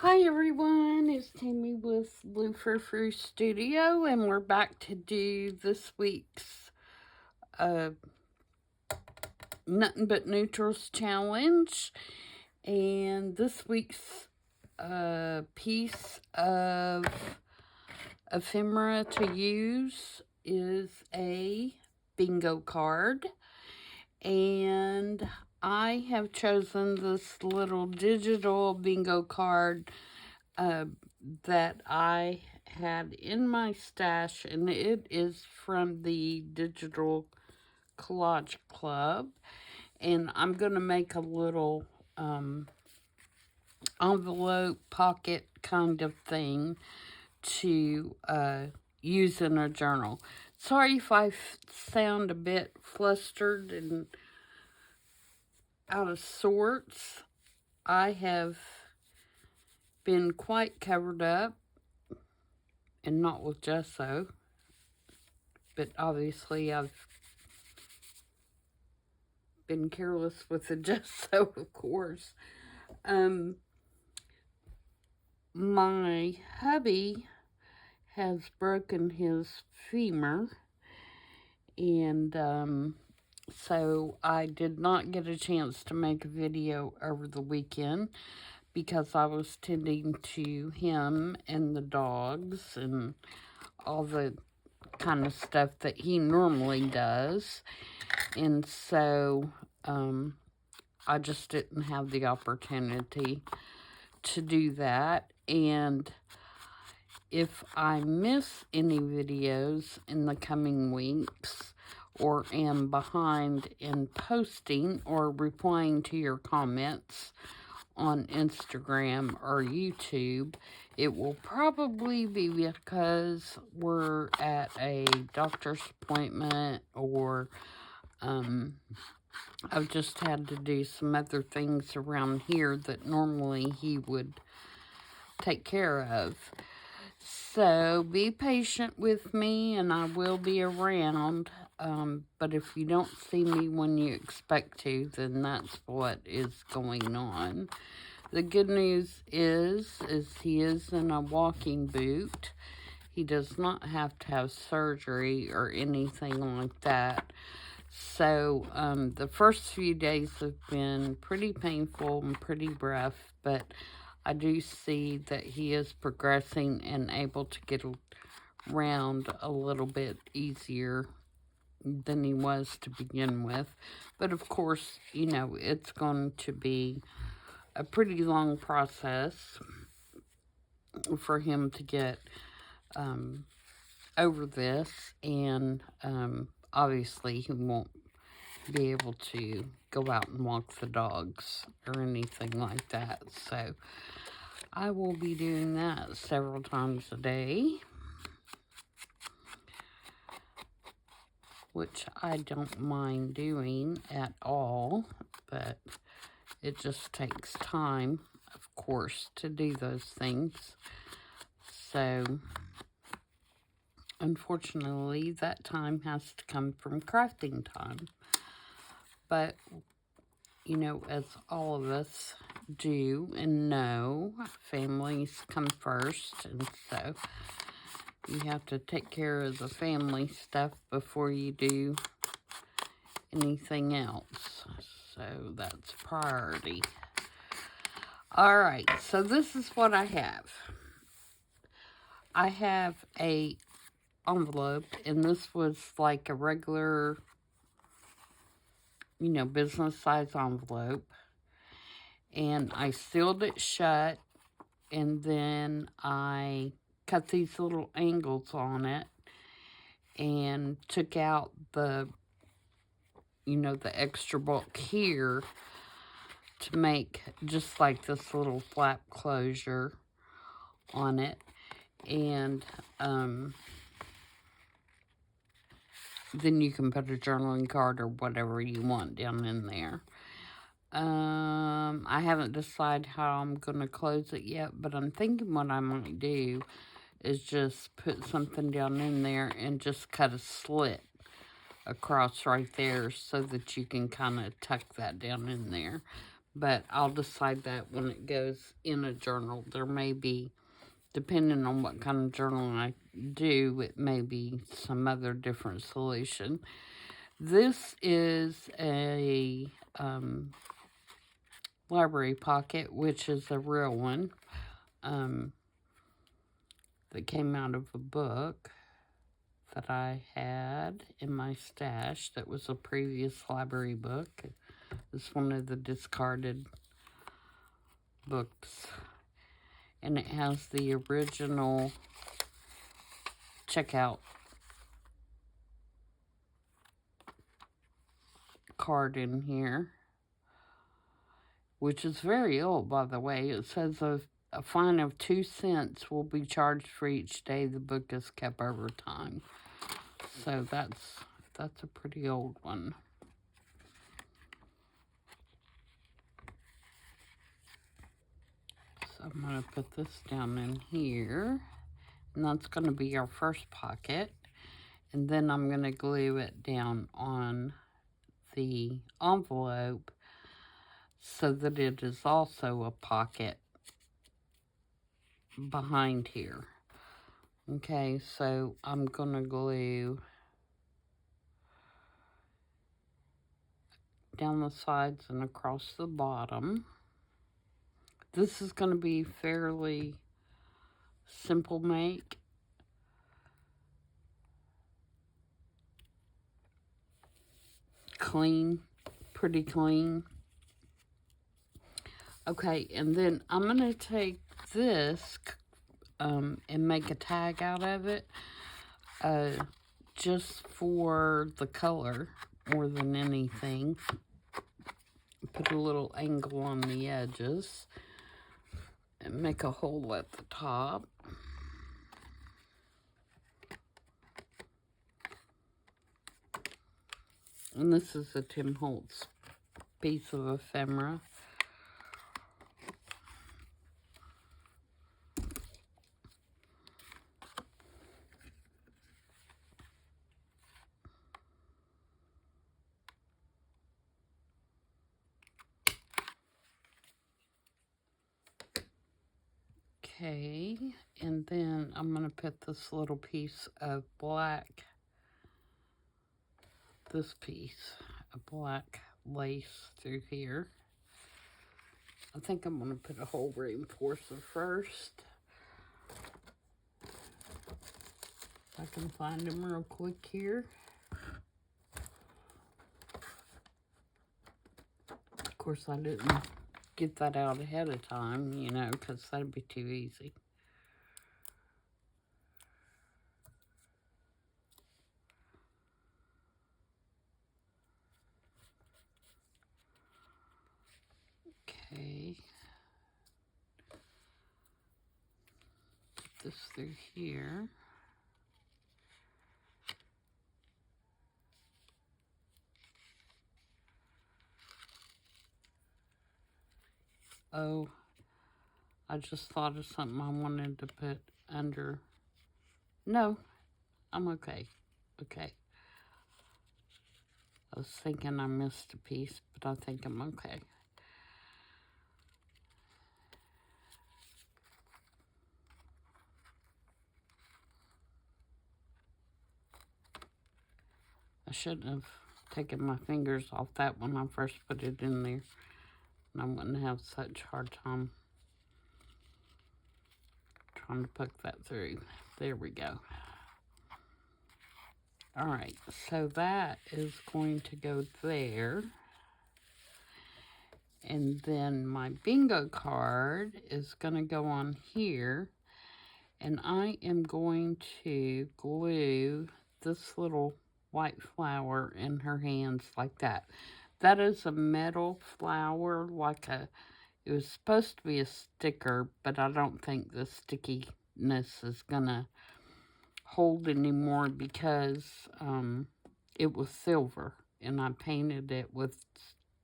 Hi everyone, it's Tammy with Frou-frou Studio, and we're back to do this week's Nothing But Neutrals challenge. And this week's piece of ephemera to use is a bingo card. And I have chosen this little digital bingo card that I had in my stash, and it is from the Digital Collage Club. And I'm going to make a little envelope pocket kind of thing to use in a journal. Sorry if I sound a bit flustered and out of sorts. I have been quite covered up, and not with gesso, but obviously I've been careless with the gesso, of course. My hubby has broken his femur, and so I did not get a chance to make a video over the weekend because I was tending to him and the dogs and all the kind of stuff that he normally does. And so I just didn't have the opportunity to do that. And if I miss any videos in the coming weeks, or am behind in posting or replying to your comments on Instagram or YouTube, it will probably be because we're at a doctor's appointment, or I've just had to do some other things around here that normally he would take care of. So be patient with me, and I will be around. But if you don't see me when you expect to, then that's what is going on. The good news is he is in a walking boot. He does not have to have surgery or anything like that. So the first few days have been pretty painful and pretty rough, but I do see that he is progressing and able to get around a little bit easier than he was to begin with. But of course, you know, it's going to be a pretty long process for him to get over this, and obviously he won't be able to go out and walk the dogs or anything like that. So I will be doing that several times a day, which I don't mind doing at all, but it just takes time, of course, to do those things. So unfortunately, that time has to come from crafting time. But, you know, as all of us do and know, families come first, and so you have to take care of the family stuff before you do anything else. So that's priority. Alright, so this is what I have. I have a envelope, and this was like a regular, you know, business size envelope, and I sealed it shut, and then I cut these little angles on it and took out the, you know, the extra bulk here to make just like this little flap closure on it. And then you can put a journaling card or whatever you want down in there. I haven't decided how I'm going to close it yet, but I'm thinking what I might do is just put something down in there and just cut a slit across right there so that you can kind of tuck that down in there. but I'll decide that when it goes in a journal. There may be, depending on what kind of journal I do, it may be some other different solution. This is a library pocket, which is a real one, that came out of a book that I had in my stash that was a previous library book. It's one of the discarded books. And it has the original checkout card in here, which is very old, by the way. It says a fine of 2 cents will be charged for each day the book is kept over time. So that's a pretty old one. So I'm going to put this down in here. And that's going to be our first pocket. And then I'm going to glue it down on the envelope so that it is also a pocket behind here. Okay, so I'm going to glue down the sides and across the bottom. This is going to be fairly simple make. Clean, pretty clean. Okay, and then I'm going to take this and make a tag out of it just for the color more than anything. Put a little angle on the edges and make a hole at the top. And this is a Tim Holtz piece of ephemera. Okay, and then I'm going to put this little piece of black, this piece of black lace through here. I think I'm going to put a hole reinforcer first. If I can find them real quick here. Of course, I didn't get that out ahead of time, you know, because that'd be too easy. Okay. Put this through here. Oh, I just thought of something I wanted to put under. No, I'm okay. Okay. I was thinking I missed a piece, but I think I'm okay. I shouldn't have taken my fingers off that when I first put it in there. And I wouldn't have such hard time trying to poke that through. There we go. Alright, so that is going to go there. And then my bingo card is going to go on here. And I am going to glue this little white flower in her hands like that. That is a metal flower, like it was supposed to be a sticker, but I don't think the stickiness is gonna hold anymore because it was silver, and I painted it with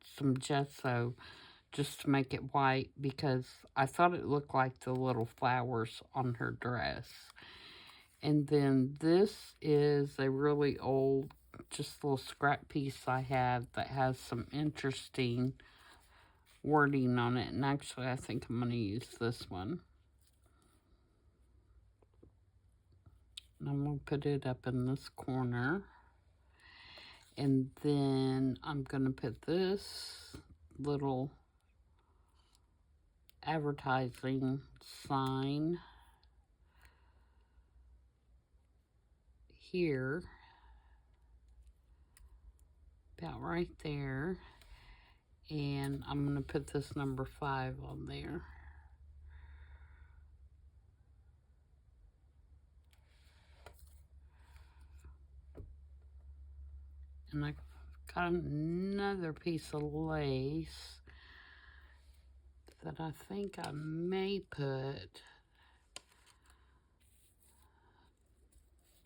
some gesso just to make it white because I thought it looked like the little flowers on her dress. And then this is a really old, just little scrap piece I have that has some interesting wording on it. And actually, I think I'm going to use this one. And I'm going to put it up in this corner. And then I'm going to put this little advertising sign here, about right there. And I'm going to put this number 5 on there. And I got another piece of lace that I think I may put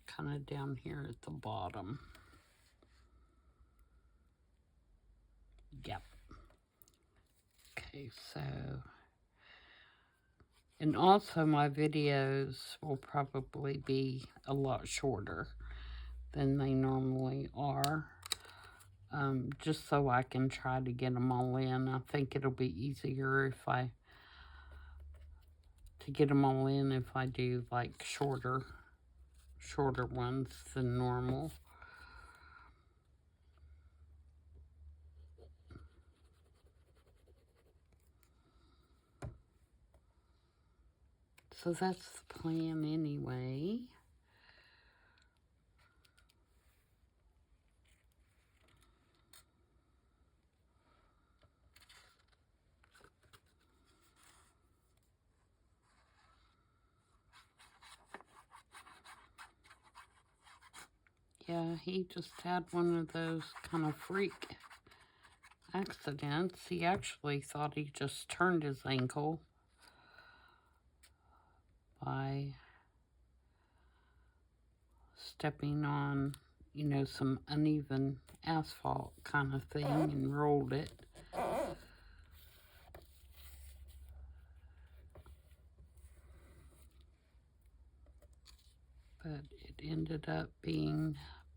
kind of down here at the bottom. Yep. Okay, so, and also my videos will probably be a lot shorter than they normally are. Just so I can try to get them all in. I think it'll be easier if to get them all in if I do like shorter ones than normal. So that's the plan anyway. Yeah, he just had one of those kind of freak accidents. He actually thought he just turned his ankle by stepping on, you know, some uneven asphalt kind of thing and rolled it. But it ended up being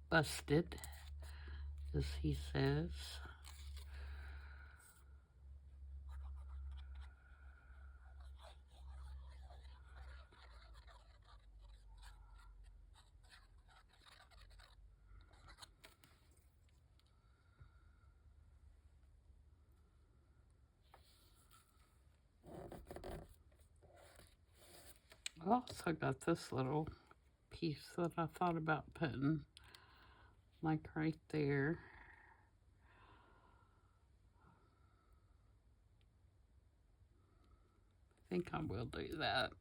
busted, as he says. I also got this little piece that I thought about putting like right there. I think I will do that.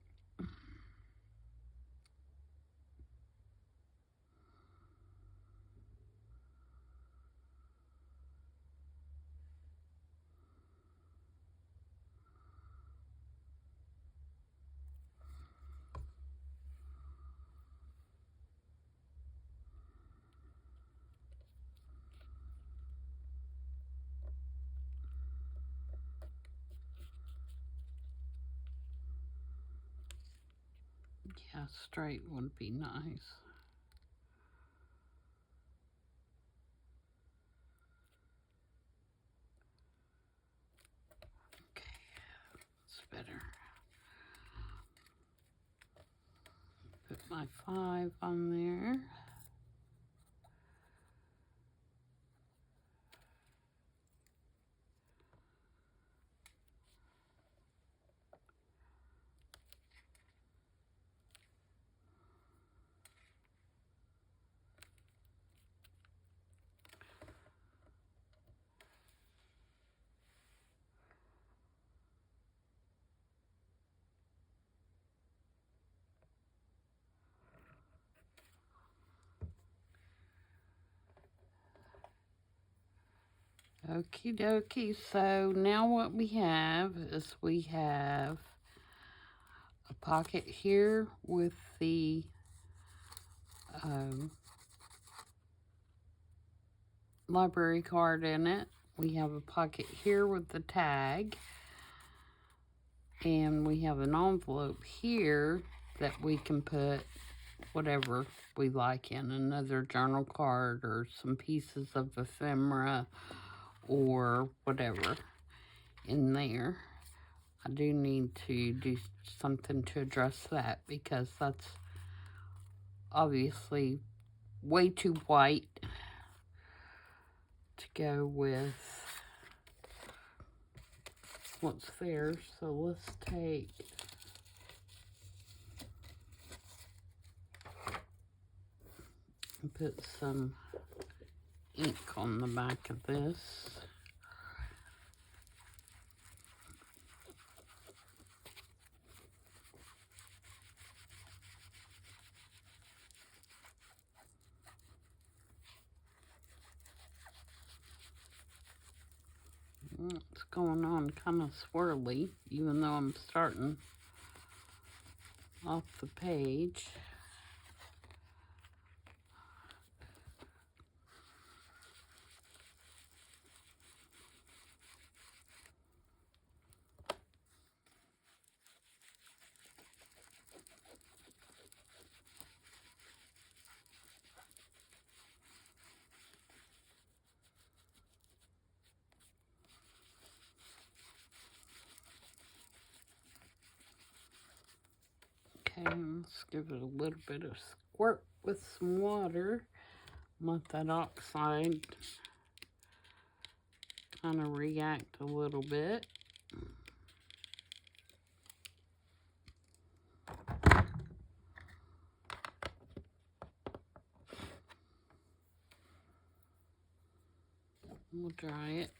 Yeah, straight would be nice. Okay, that's better. Put my 5 on there. Okie dokie. So now what we have is we have a pocket here with the library card in it. We have a pocket here with the tag. And we have an envelope here that we can put whatever we like in, another journal card or some pieces of ephemera or whatever. in there. I do need to do something to address that because that's obviously way too white to go with what's there. So let's take and put some ink on the back of this. It's going on kind of swirly, even though I'm starting off the page. Okay, let's give it a little bit of squirt with some water. Let that oxide kind of react a little bit. We'll dry it.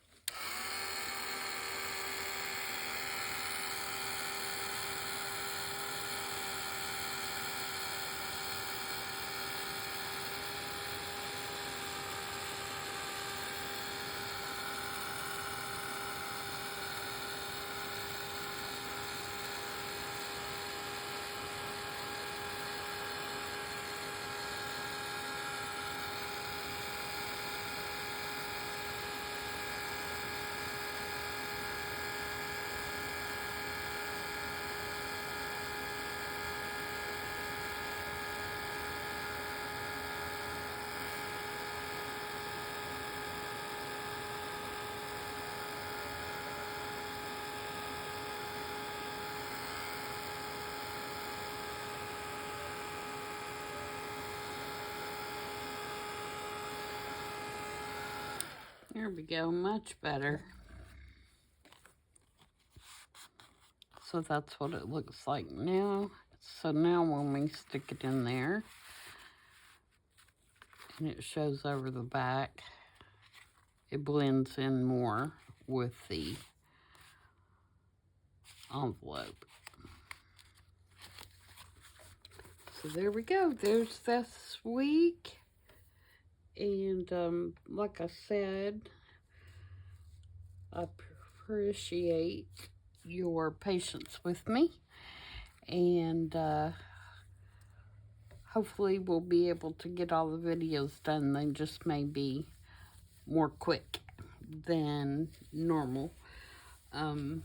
There we go, much better. So that's what it looks like now. So now when we stick it in there, and it shows over the back, it blends in more with the envelope. So there we go, there's this week. And like I said, I appreciate your patience with me, and hopefully we'll be able to get all the videos done. They just may be more quick than normal. Let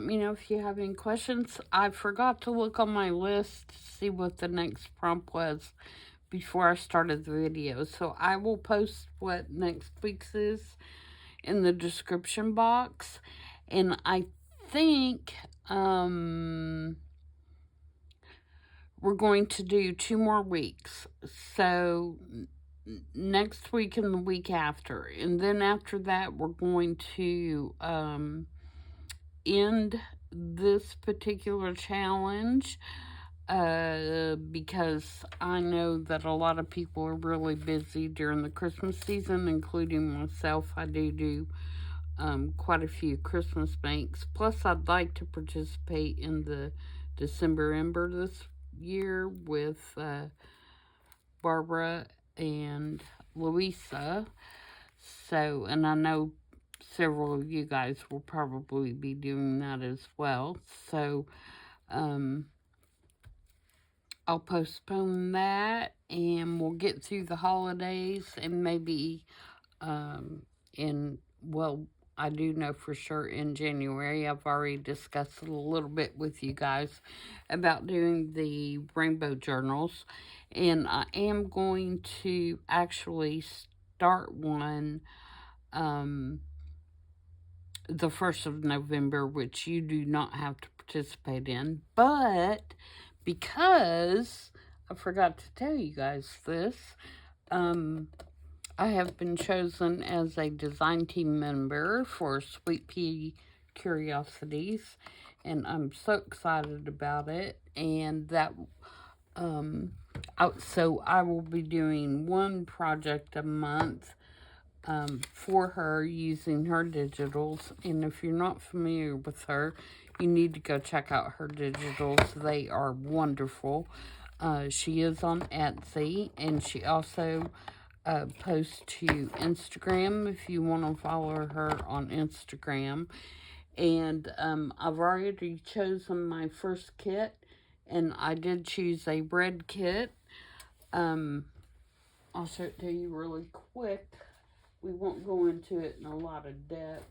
me know if you have any questions. I forgot to look on my list to see what the next prompt was before I started the video. So I will post what next week's is in the description box. And I think we're going to do 2 more weeks. So next week and the week after. And then after that, we're going to end this particular challenge because I know that a lot of people are really busy during the Christmas season, including myself. I do quite a few Christmas makes. Plus, I'd like to participate in the December Ember this year with Barbara and Louisa. So, and I know several of you guys will probably be doing that as well. So, I'll postpone that, and we'll get through the holidays, and maybe well, I do know for sure in January, I've already discussed it a little bit with you guys about doing the rainbow journals, and I am going to actually start one the 1st of November, which you do not have to participate in. But because I forgot to tell you guys this, I have been chosen as a design team member for Sweet Pea Curiosities, and I'm so excited about it. And that, so I will be doing one project a month for her using her digitals. And if you're not familiar with her, you need to go check out her digitals. They are wonderful. She is on Etsy, and she also posts to Instagram if you want to follow her on Instagram. And I've already chosen my first kit, and I did choose a red kit. I'll show it to you really quick. We won't go into it in a lot of depth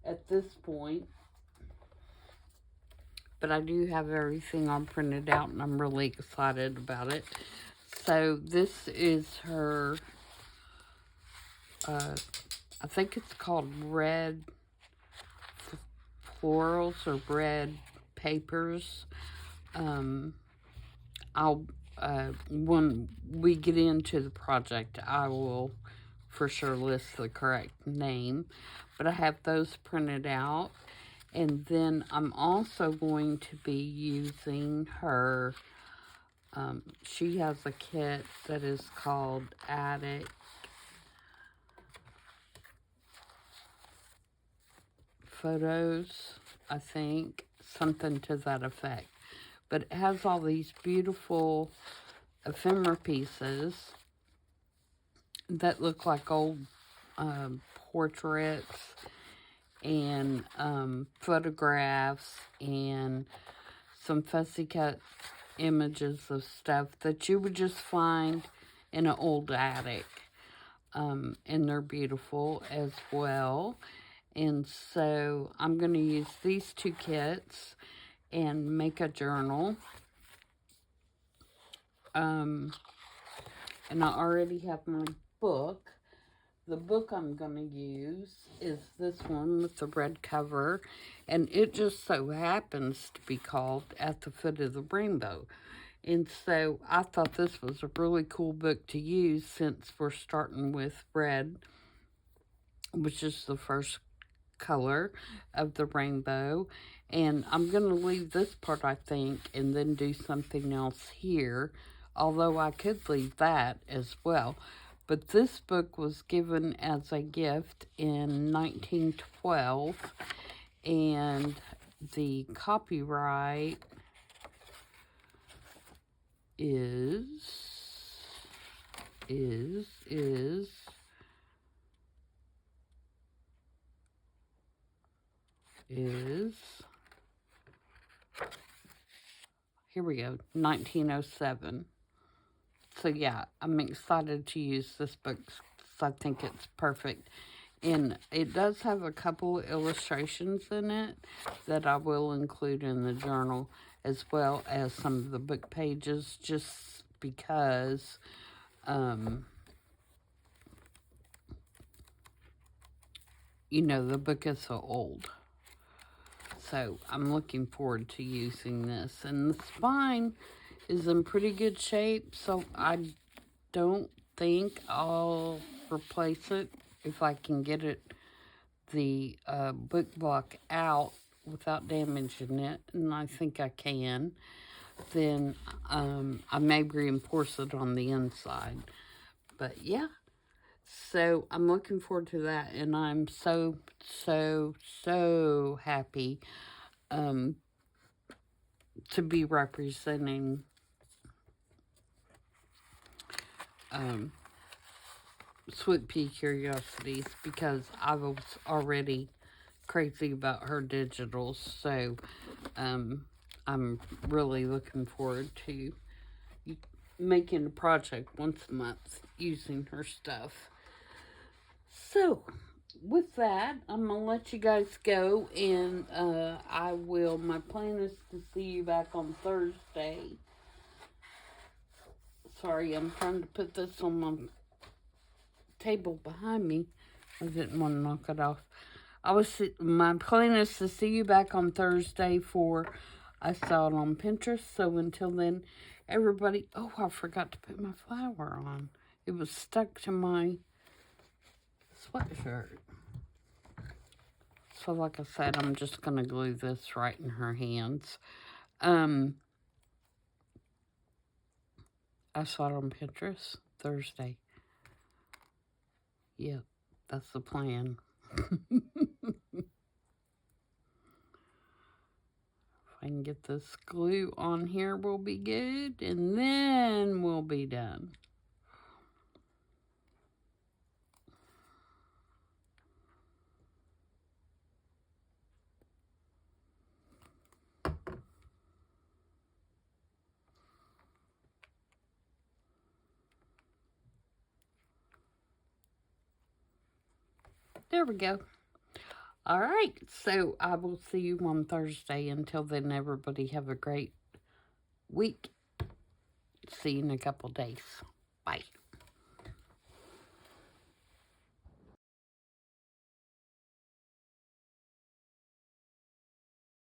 at this point, but I do have everything all printed out, and I'm really excited about it. So this is her, I think it's called Red Florals or Red Papers. When we get into the project, I will for sure list the correct name, but I have those printed out. And then I'm also going to be using her, she has a kit that is called Attic Photos, I think, something to that effect. But it has all these beautiful ephemera pieces that look like old portraits and photographs and some fussy cut images of stuff that you would just find in an old attic. And they're beautiful as well. And so I'm going to use these two kits and make a journal. And I already have my book. The book I'm going to use is this one with the red cover, and it just so happens to be called At the Foot of the Rainbow. And so I thought this was a really cool book to use since we're starting with red, which is the first color of the rainbow. And I'm going to leave this part, I think, and then do something else here, although I could leave that as well. But this book was given as a gift in 1912, and the copyright is here we go, 1907. So yeah, I'm excited to use this book because I think it's perfect. And it does have a couple of illustrations in it that I will include in the journal, as well as some of the book pages, just because you know, the book is so old. So I'm looking forward to using this. And the spine is in pretty good shape, so I don't think I'll replace it if I can get the book block out without damaging it, and I think I can. Then I may reinforce it on the inside. But yeah, so I'm looking forward to that, and I'm so happy to be representing Sweet Pea Curiosities, because I was already crazy about her digitals. So I'm really looking forward to making a project once a month using her stuff. So with that, I'm gonna let you guys go, and my plan is to see you back on Thursday. Sorry, I'm trying to put this on my table behind me. I didn't want to knock it off. my plan is to see you back on Thursday for I saw it on Pinterest. So until then, everybody, oh, I forgot to put my flower on. It was stuck to my sweatshirt. So like I said, I'm just going to glue this right in her hands. I saw it on Pinterest Thursday. Yep, that's the plan. If I can get this glue on here, we'll be good, and then we'll be done. There we go. All right, so I will see you on Thursday. Until then, everybody have a great week. See you in a couple days.